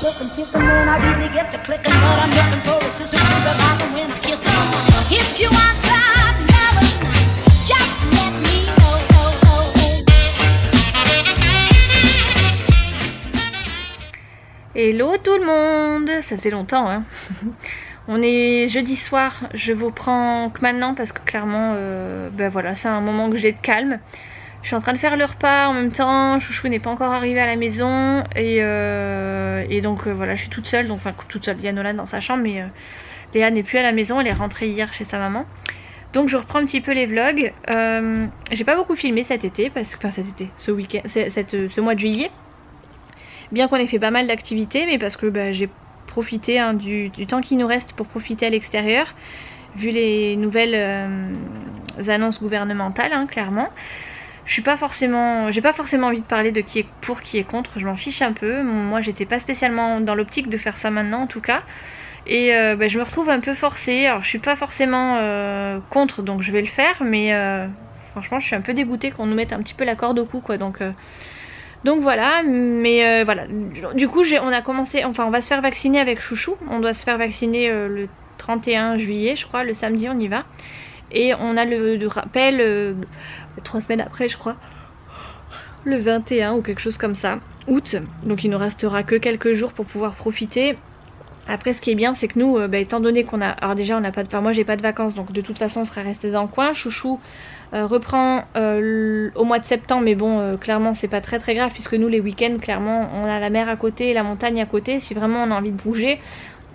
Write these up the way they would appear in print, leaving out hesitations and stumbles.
looking, kissing when I really get to clicking, but I'm looking for a sister to revive and win a kiss. If you want some loving, just let me know. Hello tout le monde, ça faisait longtemps hein. On est jeudi soir, je vous prends que maintenant parce que clairement ben voilà, c'est un moment que j'ai de calme. Je suis en train de faire le repas en même temps, Chouchou n'est pas encore arrivé à la maison et donc voilà, je suis toute seule, donc enfin toute seule, il y a Nolan dans sa chambre mais Léa n'est plus à la maison, elle est rentrée hier chez sa maman. Donc je reprends un petit peu les vlogs. J'ai pas beaucoup filmé cet été, parce que, enfin cet été, ce week-end, ce mois de juillet. Bien qu'on ait fait pas mal d'activités, mais parce que bah, j'ai profité hein, du temps qui nous reste pour profiter à l'extérieur, vu les nouvelles annonces gouvernementales, hein, clairement. J'ai pas forcément envie de parler de qui est pour, qui est contre, je m'en fiche un peu. Moi j'étais pas spécialement dans l'optique de faire ça maintenant en tout cas. Et bah, je me retrouve un peu forcée, alors je suis pas forcément contre donc je vais le faire, mais franchement je suis un peu dégoûtée qu'on nous mette un petit peu la corde au cou quoi, donc voilà, mais voilà, du coup on a commencé, enfin on va se faire vacciner avec Chouchou, on doit se faire vacciner le 31 juillet je crois, le samedi on y va. Et on a le rappel 3 semaines après je crois, le 21 ou quelque chose comme ça, août. Donc il nous restera que quelques jours pour pouvoir profiter. Après ce qui est bien c'est que nous, bah, étant donné qu'on a, alors déjà on n'a pas de, enfin moi j'ai pas de vacances donc de toute façon on serait resté dans le coin. Chouchou reprend au mois de septembre, mais bon clairement c'est pas très grave puisque nous les week-ends clairement on a la mer à côté et la montagne à côté. Si vraiment on a envie de bouger,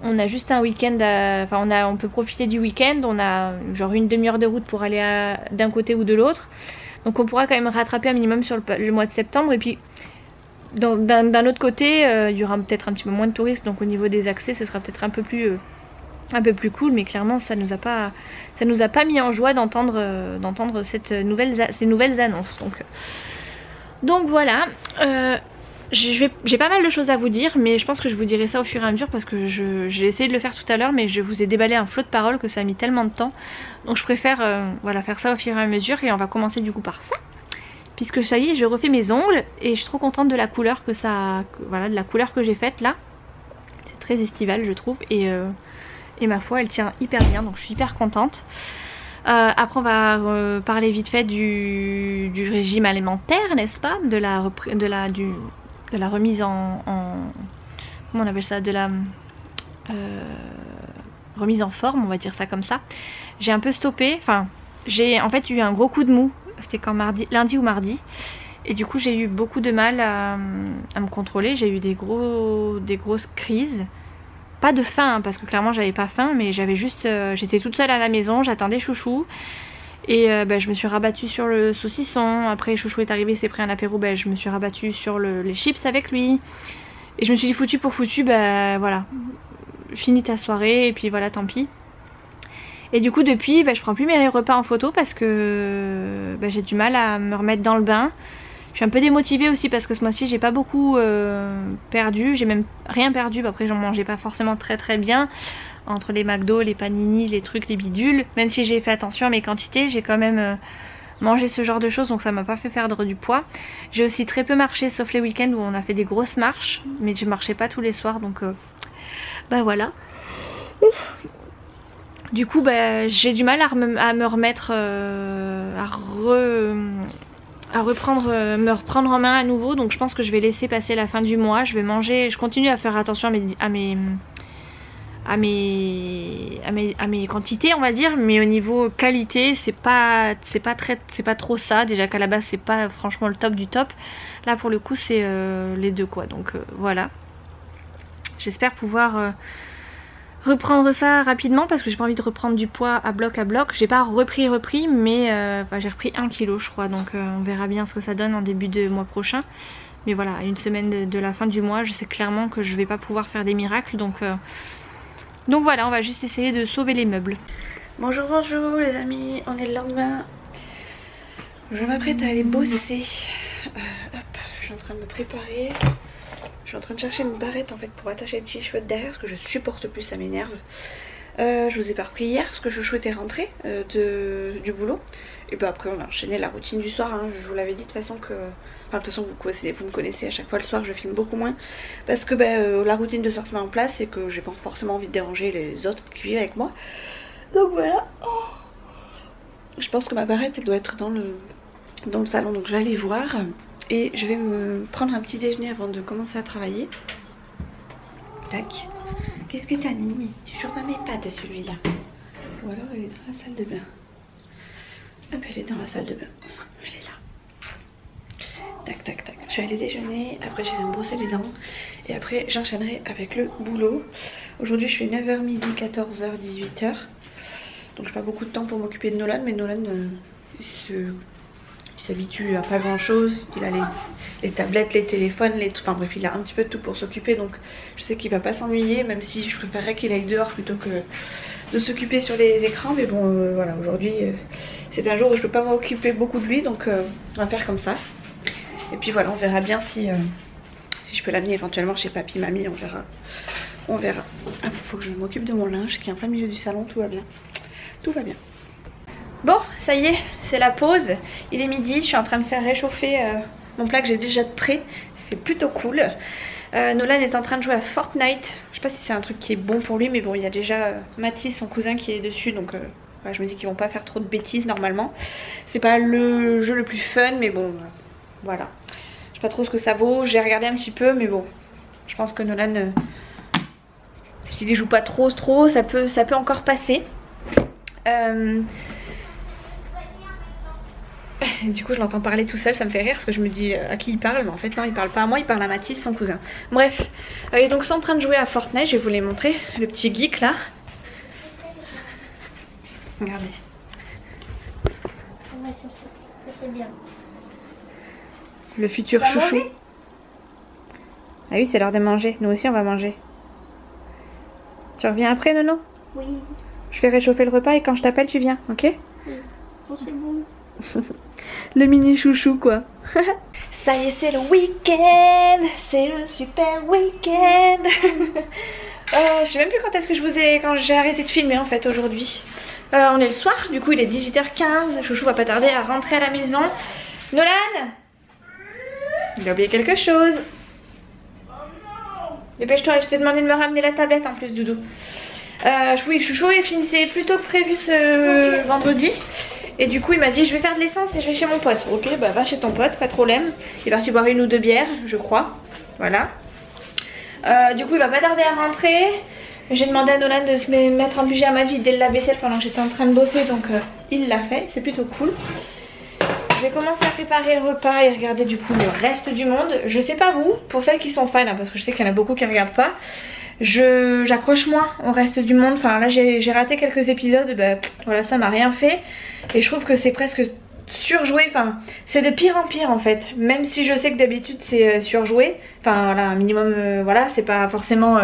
on a juste un week-end, enfin on peut profiter du week-end, on a genre une demi-heure de route pour aller d'un côté ou de l'autre. Donc on pourra quand même rattraper un minimum sur le mois de septembre. Et puis d'un autre côté, il y aura peut-être un petit peu moins de touristes, donc au niveau des accès ce sera peut-être un peu plus cool, mais clairement ça nous a pas mis en joie d'entendre ces nouvelles annonces. Donc voilà. J'ai pas mal de choses à vous dire, mais je pense que je vous dirai ça au fur et à mesure parce que j'ai essayé de le faire tout à l'heure, mais je vous ai déballé un flot de paroles que ça a mis tellement de temps. Donc je préfère voilà, faire ça au fur et à mesure, et on va commencer du coup par ça. Puisque ça y est, je refais mes ongles et je suis trop contente de la couleur voilà, de la couleur que j'ai faite là. C'est très estival je trouve, et ma foi elle tient hyper bien, donc je suis hyper contente. Après on va parler vite fait du régime alimentaire, n'est-ce pas, de la remise en comment on appelle ça, de la remise en forme, on va dire ça comme ça. J'ai un peu stoppé, enfin j'ai en fait eu un gros coup de mou, c'était quand lundi ou mardi, et du coup j'ai eu beaucoup de mal à me contrôler. J'ai eu des grosses crises, pas de faim hein, parce que clairement j'avais pas faim, mais j'avais juste j'étais toute seule à la maison, j'attendais Chouchou. Et bah, je me suis rabattue sur le saucisson. Après Chouchou est arrivé, s'est pris un apéro, bah, je me suis rabattue sur les chips avec lui. Et je me suis dit foutu pour foutu, bah voilà, finis ta soirée et puis voilà, tant pis. Et du coup depuis, bah, je prends plus mes repas en photo parce que bah, j'ai du mal à me remettre dans le bain. Je suis un peu démotivée aussi parce que ce mois-ci j'ai pas beaucoup perdu, j'ai même rien perdu. Après j'en mangeais pas forcément très bien. Entre les McDo, les panini, les trucs, les bidules. Même si j'ai fait attention à mes quantités, j'ai quand même mangé ce genre de choses, donc ça m'a pas fait perdre du poids. J'ai aussi très peu marché, sauf les week-ends où on a fait des grosses marches, mais je marchais pas tous les soirs, donc bah voilà. Du coup bah, j'ai du mal à me remettre, me reprendre en main à nouveau, donc je pense que je vais laisser passer la fin du mois. Je vais manger, je continue à faire attention à mes quantités on va dire, mais au niveau qualité c'est pas trop ça. Déjà qu'à la base c'est pas franchement le top du top, là pour le coup c'est les deux quoi, donc voilà, j'espère pouvoir reprendre ça rapidement parce que j'ai pas envie de reprendre du poids à bloc. J'ai pas repris mais enfin, j'ai repris 1 kg je crois, donc on verra bien ce que ça donne en début de mois prochain. Mais voilà, à une semaine de la fin du mois, je sais clairement que je vais pas pouvoir faire des miracles, donc voilà, on va juste essayer de sauver les meubles. Bonjour les amis, on est le lendemain. Je m'apprête à aller bosser. Hop, je suis en train de me préparer. Je suis en train de chercher une barrette en fait pour attacher les petits cheveux de derrière parce que je supporte plus, ça m'énerve. Je vous ai pas repris hier parce que je souhaitais rentrer du boulot. Et puis après on a enchaîné la routine du soir, hein. Je vous l'avais dit de toute façon que Enfin de toute façon vous me connaissez, à chaque fois le soir je filme beaucoup moins. Parce que la routine de soir se met en place et que j'ai pas forcément envie de déranger les autres qui vivent avec moi. Donc voilà. Oh. Je pense que ma barrette elle doit être dans le salon, donc je vais aller voir. Et je vais me prendre un petit déjeuner avant de commencer à travailler. Tac. Qu'est-ce que t'as, Nini? Tu es toujours dans mes pattes celui-là. Ou alors elle est dans la salle de bain. Hop, elle est dans la salle de bain. Elle est là. Tac, tac, tac. Je vais aller déjeuner. Après, je vais me brosser les dents. Et après, j'enchaînerai avec le boulot. Aujourd'hui, je fais 9h midi, 14h, 18h. Donc, j'ai pas beaucoup de temps pour m'occuper de Nolan. Mais Nolan, il s'habitue à pas grand chose. Il a les tablettes, les téléphones, enfin bref, il a un petit peu de tout pour s'occuper. Donc, je sais qu'il va pas s'ennuyer. Même si je préférerais qu'il aille dehors plutôt que de s'occuper sur les écrans. Mais bon, voilà, aujourd'hui... c'est un jour où je peux pas m'occuper beaucoup de lui, donc on va faire comme ça. Et puis voilà, on verra bien si je peux l'amener éventuellement chez papy, mamie, on verra. On verra. Ah, faut que je m'occupe de mon linge qui est en plein milieu du salon, tout va bien. Tout va bien. Bon, ça y est, c'est la pause. Il est midi, je suis en train de faire réchauffer mon plat que j'ai déjà de près. C'est plutôt cool. Nolan est en train de jouer à Fortnite. Je sais pas si c'est un truc qui est bon pour lui, mais bon, il y a déjà Mathis, son cousin, qui est dessus, donc... ouais, je me dis qu'ils vont pas faire trop de bêtises normalement. C'est pas le jeu le plus fun, mais bon, voilà. Je sais pas trop ce que ça vaut. J'ai regardé un petit peu, mais bon, je pense que Nolan, s'il y joue pas trop, ça peut encore passer. Du coup, je l'entends parler tout seul, ça me fait rire parce que je me dis à qui il parle, mais en fait non, il parle pas à moi, il parle à Mathis, son cousin. Bref, et donc ils sont en train de jouer à Fortnite. Je vais vous les montrer, le petit geek là. Regardez. Ouais, ça c'est bien. Le futur chouchou. Manger? Ah oui, c'est l'heure de manger. Nous aussi, on va manger. Tu reviens après, Nono? Oui. Je fais réchauffer le repas et quand je t'appelle, tu viens, ok? Oui. Bon, c'est bon. Le mini chouchou, quoi. Ça y est, c'est le week-end. C'est le super week-end. Je sais même plus quand est-ce que quand j'ai arrêté de filmer en fait aujourd'hui. On est le soir, du coup il est 18h15. Chouchou va pas tarder à rentrer à la maison. Nolan, il a oublié quelque chose. Dépêche-toi, je t'ai demandé de me ramener la tablette en plus, Doudou. Oui, Chouchou il finissait plus tôt que prévu ce vendredi. Et du coup il m'a dit je vais faire de l'essence et je vais chez mon pote. Ok, bah va chez ton pote, pas de problème. Il est parti boire 1 ou 2 bières, je crois. Voilà. Du coup il va pas tarder à rentrer. J'ai demandé à Nolan de se mettre en pyjama vide dès le lave-vaisselle pendant que j'étais en train de bosser, donc il l'a fait, c'est plutôt cool. Je vais commencer à préparer le repas et regarder du coup le reste du monde. Je sais pas vous, pour celles qui sont fans, hein, parce que je sais qu'il y en a beaucoup qui ne regardent pas, j'accroche moins au reste du monde. Enfin là j'ai raté quelques épisodes, bah, voilà, ça m'a rien fait. Et je trouve que c'est presque surjoué, enfin c'est de pire en pire en fait. Même si je sais que d'habitude c'est surjoué, enfin voilà, un minimum, voilà, c'est pas forcément...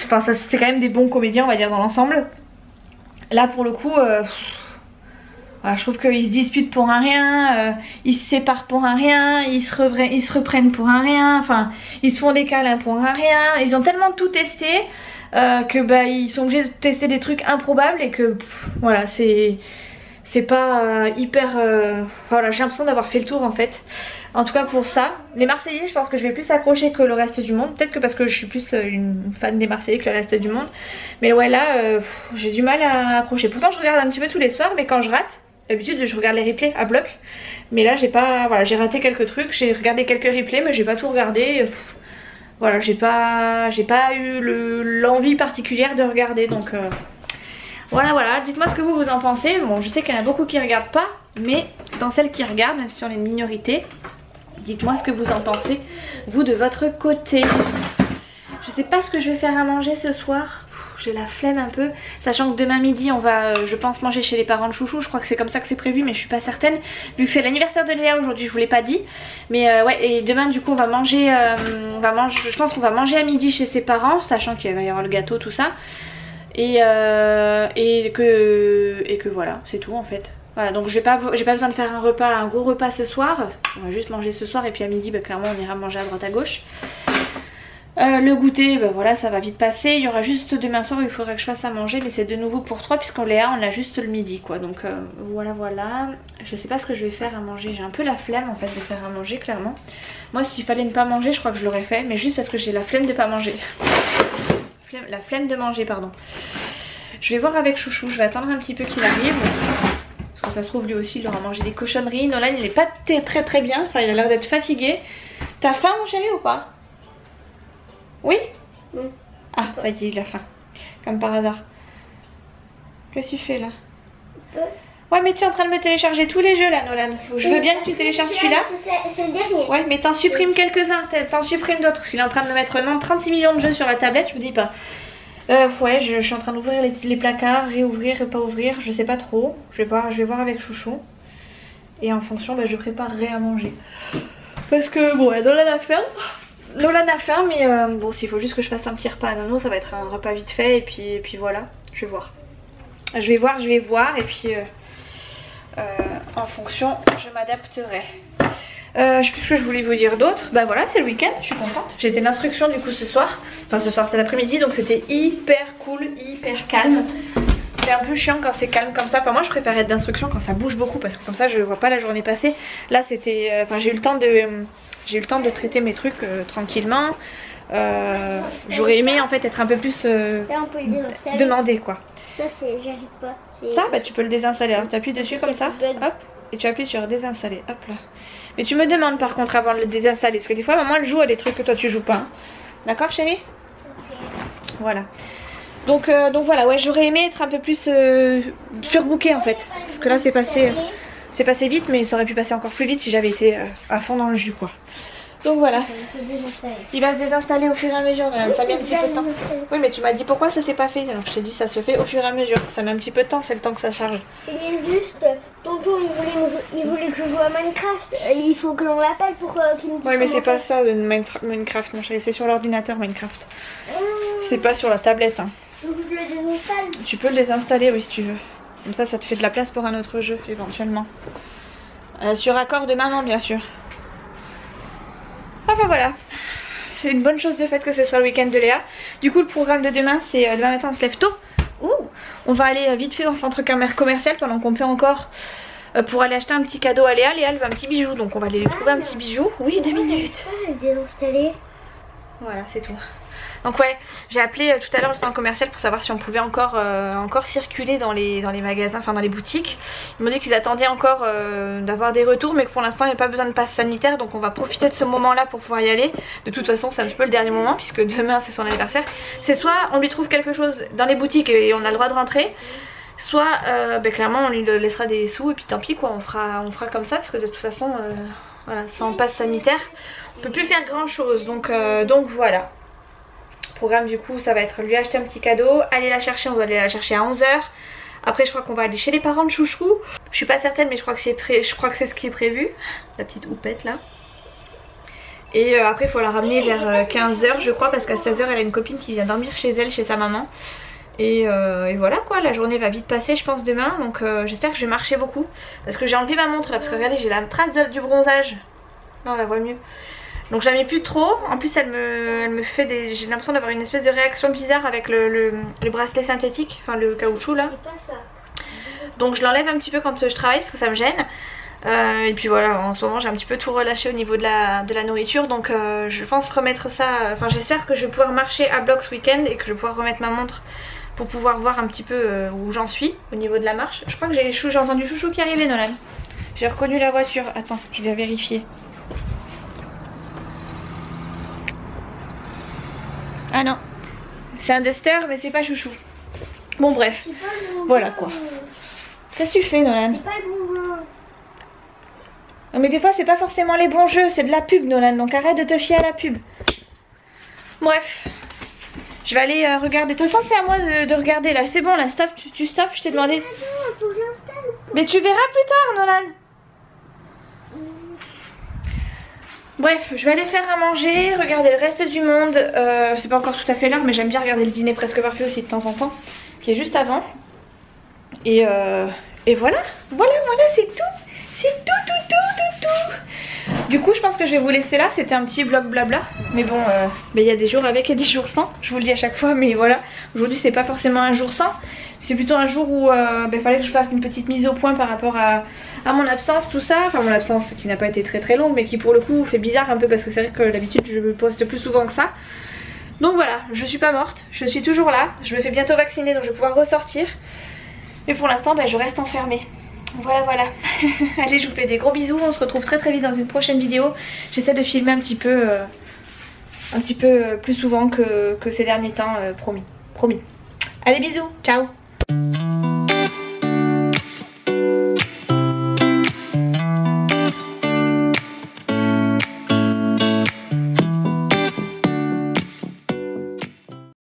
Enfin c'est quand même des bons comédiens on va dire dans l'ensemble. Là pour le coup voilà, je trouve qu'ils se disputent pour un rien, ils se séparent pour un rien, ils se reprennent pour un rien, enfin ils se font des câlins pour un rien. Ils ont tellement tout testé que bah ils sont obligés de tester des trucs improbables et que voilà, c'est pas hyper... voilà, j'ai l'impression d'avoir fait le tour en fait. En tout cas pour ça, les Marseillais je pense que je vais plus accrocher que le reste du monde. Peut-être que parce que je suis plus une fan des Marseillais que le reste du monde. Mais ouais là j'ai du mal à accrocher. Pourtant je regarde un petit peu tous les soirs, mais quand je rate, d'habitude je regarde les replays à bloc. Mais là j'ai pas, voilà, j'ai raté quelques trucs, j'ai regardé quelques replays mais j'ai pas tout regardé. Voilà, j'ai pas eu l'envie particulière de regarder, donc voilà, dites-moi ce que vous en pensez. Bon, je sais qu'il y en a beaucoup qui regardent pas, mais dans celles qui regardent, même si on est une minorité, dites-moi ce que vous en pensez, vous de votre côté. Je sais pas ce que je vais faire à manger ce soir. J'ai la flemme un peu, sachant que demain midi on va je pense manger chez les parents de Chouchou. Je crois que c'est comme ça que c'est prévu, mais je suis pas certaine vu que c'est l'anniversaire de Léa aujourd'hui, je vous l'ai pas dit. Mais ouais, et demain du coup on va manger, je pense qu'on va manger à midi chez ses parents, sachant qu'il va y avoir le gâteau, tout ça. Et que voilà, c'est tout en fait. Voilà, donc j'ai pas besoin de faire un gros repas ce soir. On va juste manger ce soir et puis à midi bah, clairement on ira manger à droite à gauche. Le goûter, ben voilà, ça va vite passer. Il y aura juste demain soir où il faudra que je fasse à manger, mais c'est de nouveau pour 3 puisqu'en Léa on a juste le midi quoi. Donc voilà. Je sais pas ce que je vais faire à manger. J'ai un peu la flemme en fait de faire à manger clairement. Moi s'il fallait ne pas manger je crois que je l'aurais fait, mais juste parce que j'ai la flemme de pas manger. La flemme de manger pardon. Je vais voir avec Chouchou, je vais attendre un petit peu qu'il arrive. Parce que ça se trouve lui aussi il aura mangé des cochonneries. Nolan il est pas très bien, enfin il a l'air d'être fatigué. T'as faim mon chéri ou pas? Oui? Ah, ça y est, il a faim. Comme par hasard. Qu'est-ce que tu fais là? Ouais, mais tu es en train de me télécharger tous les jeux là, Nolan. Je veux bien que tu télécharges celui-là. C'est le dernier. Ouais, mais t'en supprimes quelques-uns. T'en supprimes d'autres. Parce qu'il est en train de me mettre 36 millions de jeux sur la tablette, je vous dis pas. Ouais, je suis en train d'ouvrir les placards, réouvrir et pas ouvrir. Je sais pas trop. Je vais voir avec Chouchou. Et en fonction, bah, je préparerai à manger. Parce que bon, Nolan a faim. Mais bon, s'il faut juste que je fasse un petit repas à Nono, ça va être un repas vite fait. Et puis voilà, je vais voir. Je vais voir et puis en fonction, je m'adapterai. Je sais plus ce que je voulais vous dire d'autre. Bah voilà, c'est le week-end, je suis contente. J'ai été d'instruction du coup ce soir. Enfin ce soir, cet après-midi, donc c'était hyper cool, hyper calme. C'est un peu chiant quand c'est calme comme ça. Enfin moi je préfère être d'instruction quand ça bouge beaucoup parce que comme ça je vois pas la journée passer. Là c'était, enfin j'ai eu le temps de traiter mes trucs tranquillement. J'aurais aimé en fait être un peu plus demandé quoi. Ça c'est, j'arrive pas. Ça bah tu peux le désinstaller. Alors tu appuies dessus comme ça, hop, et tu appuies sur désinstaller, hop là. Mais tu me demandes par contre avant de le désinstaller parce que des fois maman elle joue à des trucs que toi tu joues pas. Hein. D'accord chérie? Voilà. Donc voilà, ouais, j'aurais aimé être un peu plus surbookée en fait. Parce que là c'est passé vite, mais ça aurait pu passer encore plus vite si j'avais été à fond dans le jus quoi. Donc voilà. Il va se désinstaller au fur et à mesure. Ça met un petit peu de temps. Oui, mais tu m'as dit pourquoi ça s'est pas fait. Alors je t'ai dit ça se fait au fur et à mesure. Ça met un petit peu de temps, c'est le temps que ça charge. Il est juste, tonton il voulait que je joue à Minecraft. Il faut que l'on l'appelle pour qu'il me dise. Ouais, mais c'est pas ça de Minecraft, mon chéri. C'est sur l'ordinateur Minecraft. C'est pas sur la tablette. Hein. Donc je le désinstalle. Tu peux le désinstaller, oui, si tu veux. Comme ça te fait de la place pour un autre jeu éventuellement. Sur accord de maman, bien sûr. Enfin voilà, c'est une bonne chose de fait que ce soit le week-end de Léa. Du coup le programme de demain c'est demain matin on se lève tôt. On va aller vite fait dans le centre commercial pendant qu'on peut encore pour aller acheter un petit cadeau à Léa. Léa elle veut un petit bijou donc on va aller lui trouver un petit bijou. Oui 2 minutes. Je vais désinstaller. Voilà c'est tout. Donc ouais, j'ai appelé tout à l'heure le centre commercial pour savoir si on pouvait encore circuler dans les magasins, enfin dans les boutiques. Ils m'ont dit qu'ils attendaient encore d'avoir des retours mais que pour l'instant il n'y a pas besoin de passe sanitaire donc on va profiter de ce moment là pour pouvoir y aller. De toute façon c'est un petit peu le dernier moment puisque demain c'est son anniversaire. C'est soit on lui trouve quelque chose dans les boutiques et on a le droit de rentrer, soit clairement on lui laissera des sous et puis tant pis quoi, on fera comme ça parce que de toute façon voilà, sans passe sanitaire on peut plus faire grand chose donc voilà. Programme du coup ça va être lui acheter un petit cadeau, aller la chercher, on va aller la chercher à 11h. Après je crois qu'on va aller chez les parents de Chouchou. Je suis pas certaine mais je crois que c'est ce qui est prévu. La petite houppette là. Et après il faut la ramener vers 15h je crois parce qu'à 16h elle a une copine qui vient dormir chez elle, chez sa maman. Et voilà quoi, la journée va vite passer je pense demain. Donc j'espère que je vais marcher beaucoup. Parce que j'ai enlevé ma montre là parce que regardez j'ai la trace du bronzage. Là on la voit mieux. Donc je la mets plus trop, en plus elle me fait des... J'ai l'impression d'avoir une espèce de réaction bizarre avec le bracelet synthétique, enfin le caoutchouc là. C'est pas ça. Donc je l'enlève un petit peu quand je travaille parce que ça me gêne. Et puis voilà, en ce moment j'ai un petit peu tout relâché au niveau de la nourriture. Donc je pense remettre ça, enfin j'espère que je vais pouvoir marcher à bloc ce week-end et que je vais pouvoir remettre ma montre pour pouvoir voir un petit peu où j'en suis au niveau de la marche. Je crois que j'ai entendu Chouchou qui arrivait Nolan. J'ai reconnu la voiture, attends je vais vérifier. Ah non, c'est un Duster mais c'est pas Chouchou. Bon bref, voilà quoi. Qu'est-ce que tu fais Nolan? C'est pas le bon jeu. Non mais des fois c'est pas forcément les bons jeux, c'est de la pub Nolan, donc arrête de te fier à la pub. Bref, je vais aller regarder. De toute façon c'est à moi de regarder là, c'est bon là, stop, tu stops, je t'ai demandé. Attends, faut que j'installe. Mais tu verras plus tard Nolan. Bref, je vais aller faire à manger, regarder le reste du monde. C'est pas encore tout à fait l'heure, mais j'aime bien regarder le dîner presque parfait aussi de temps en temps, qui est juste avant. Et voilà, c'est tout. C'est tout. Du coup je pense que je vais vous laisser là, c'était un petit vlog blabla. Mais bon, il y a des jours avec et des jours sans, je vous le dis à chaque fois, mais voilà. Aujourd'hui c'est pas forcément un jour sans, c'est plutôt un jour où il fallait que je fasse une petite mise au point par rapport à mon absence, tout ça. Enfin mon absence qui n'a pas été très longue, mais qui pour le coup fait bizarre un peu parce que c'est vrai que d'habitude je me poste plus souvent que ça. Donc voilà, je suis pas morte, je suis toujours là, je me fais bientôt vacciner donc je vais pouvoir ressortir. Mais pour l'instant je reste enfermée. Voilà. Allez, je vous fais des gros bisous, on se retrouve très vite dans une prochaine vidéo. J'essaie de filmer un petit peu plus souvent que ces derniers temps, promis. Allez, bisous, ciao.